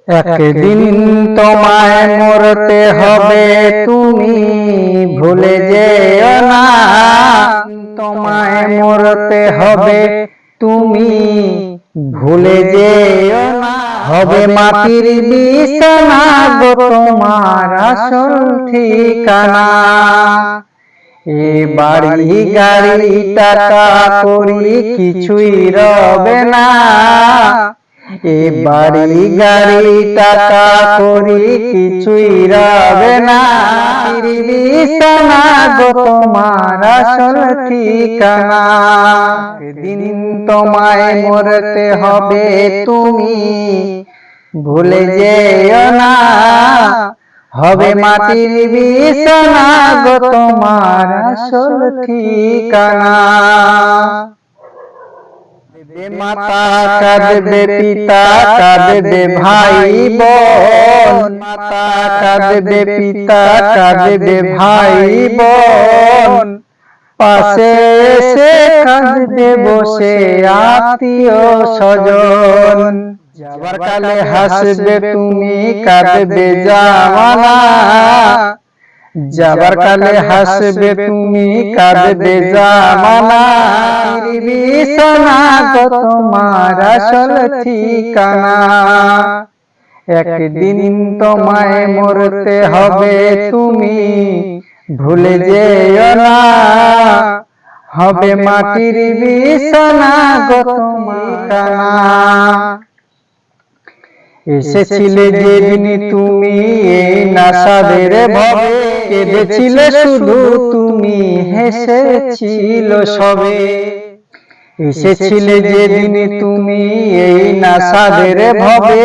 একদিন তোমায় মরতে হবে, তুমি ভুলে যেও না। তোমায় মরতে হবে, তুমি ভুলে যেও না। হবে মাটির বিছানা গো তোমার আসল ঠিকানা। এ বাড়ি গাড়ি টাকা করি কিছুই রবে না। এ বাড়ি গাড়ি টাকা করি কিছুই রবে না। বিছানা গো তোমার আসল ঠিকানা। একদিন তোমায় মরতে হবে, তুমি ভুলে যেও না। হবে মাটির বিছানা গো তোমার আসল ঠিকানা। মাতা কাঁদবে, পিতা কাঁদবে, ভাই বোন। মাতা কাঁদবে, পিতা কাঁদবে, ভাই বোন। পাশে এসে কাঁদবে বসে আত্মীয় স্বজন। যাবার কালে হাসবে তুমি, কাঁদবে জামানা। যাবার কালে হাসবে তুমি, কাঁদবে জামানা। বিছানা গো তোমার আসল ঠিকানা। একদিন তোমায় মরতে হবে, তুমি ভুলে যেও না। হবে মাটির বিছানা গো ঠিকানা। এসেছিলে যেদিন তুমি এই নাসাদের ভবে, কেঁদেছিলে শুধু তুমি, হেসেছিল সবে। এসেছিলে যেদিন তুমি এই নাসাদের ভবে,